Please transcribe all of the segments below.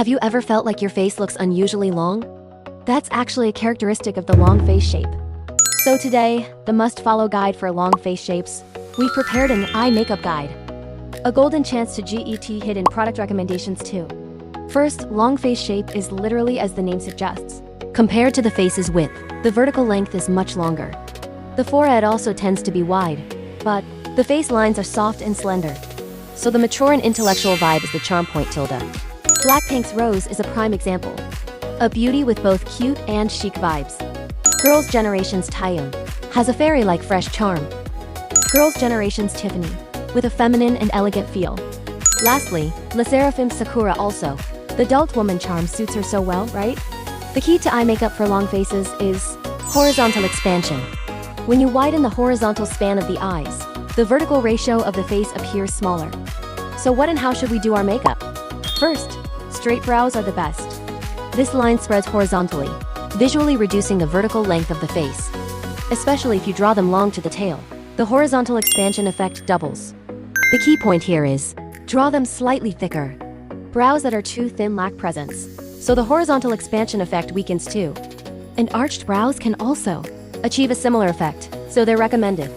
Have you ever felt like your face looks unusually long? That's actually a characteristic of the long face shape. So today, the must-follow guide for long face shapes, we've prepared an eye makeup guide. A golden chance to get hidden product recommendations too. First, long face shape is literally as the name suggests. Compared to the face's width, the vertical length is much longer. The forehead also tends to be wide, but the face lines are soft and slender. So the mature and intellectual vibe is the charm point tilde. Blackpink's Rose is a prime example. A beauty with both cute and chic vibes. Girls' Generation's Taeyeon has a fairy-like fresh charm. Girls' Generation's Tiffany, with a feminine and elegant feel. Lastly, LE SSERAFIM's Sakura also. The adult woman charm suits her so well, right? The key to eye makeup for long faces is horizontal expansion. When you widen the horizontal span of the eyes, the vertical ratio of the face appears smaller. So what and how should we do our makeup? First, straight brows are the best. This line spreads horizontally, visually reducing the vertical length of the face. Especially if you draw them long to the tail, the horizontal expansion effect doubles. The key point here is, draw them slightly thicker. Brows that are too thin lack presence, so the horizontal expansion effect weakens too. And arched brows can also achieve a similar effect, so they're recommended.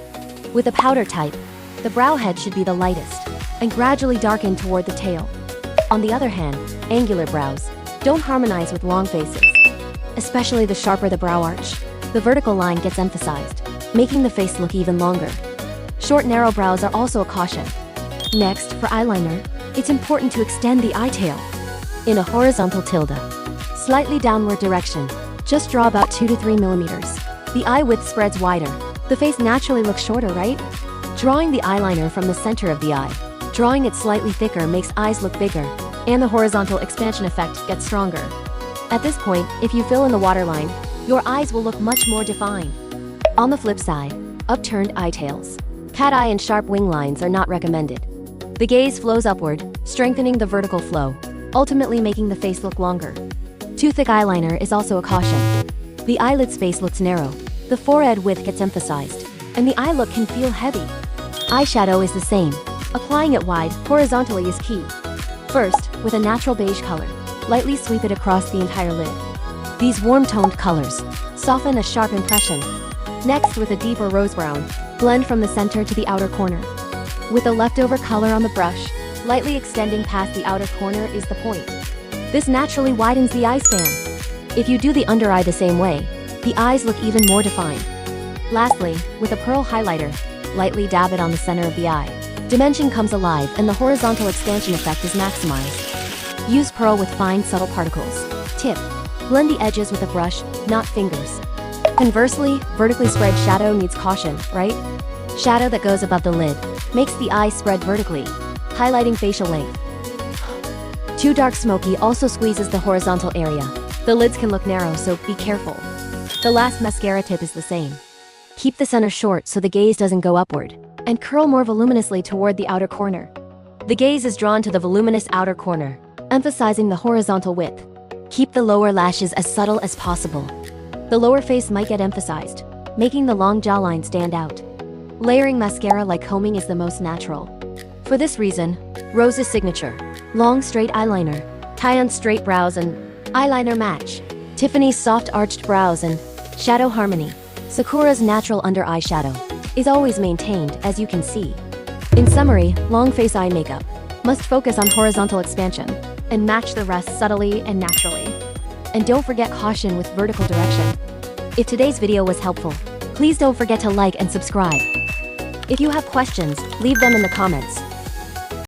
With a powder type, the brow head should be the lightest, and gradually darken toward the tail. On the other hand, angular brows don't harmonize with long faces. Especially the sharper the brow arch, the vertical line gets emphasized, making the face look even longer. Short, narrow brows are also a caution. Next, for eyeliner, it's important to extend the eye tail in a horizontal tilde, slightly downward direction. Just draw about 2 to 3 millimeters. The eye width spreads wider. The face naturally looks shorter, right? Drawing the eyeliner from the center of the eye, drawing it slightly thicker makes eyes look bigger, and the horizontal expansion effect gets stronger. At this point, if you fill in the waterline, your eyes will look much more defined. On the flip side, upturned eye tails, cat eye and sharp wing lines are not recommended. The gaze flows upward, strengthening the vertical flow, ultimately making the face look longer. Too thick eyeliner is also a caution. The eyelid space looks narrow, the forehead width gets emphasized, and the eye look can feel heavy. Eyeshadow is the same. Applying it wide, horizontally is key. First, with a natural beige color, lightly sweep it across the entire lid. These warm-toned colors soften a sharp impression. Next, with a deeper rose brown, blend from the center to the outer corner. With the leftover color on the brush, lightly extending past the outer corner is the point. This naturally widens the eye span. If you do the under eye the same way, the eyes look even more defined. Lastly, with a pearl highlighter, lightly dab it on the center of the eye. Dimension comes alive and the horizontal expansion effect is maximized. Use pearl with fine, subtle particles. Tip: blend the edges with a brush, not fingers. Conversely, vertically spread shadow needs caution, right? Shadow that goes above the lid makes the eye spread vertically, highlighting facial length. Too dark smoky also squeezes the horizontal area. The lids can look narrow, so be careful. The last mascara tip is the same. Keep the center short so the gaze doesn't go upward, and curl more voluminously toward the outer corner. The gaze is drawn to the voluminous outer corner, emphasizing the horizontal width. Keep the lower lashes as subtle as possible. The lower face might get emphasized, making the long jawline stand out. Layering mascara like combing is the most natural. For this reason, Rose's signature, long straight eyeliner, Taeyeon's straight brows and eyeliner match, Tiffany's soft arched brows and shadow harmony, Sakura's natural under eye shadow, is always maintained, as you can see. In summary, long face eye makeup must focus on horizontal expansion and match the rest subtly and naturally. And don't forget caution with vertical direction. If today's video was helpful, please don't forget to like and subscribe. If you have questions, leave them in the comments.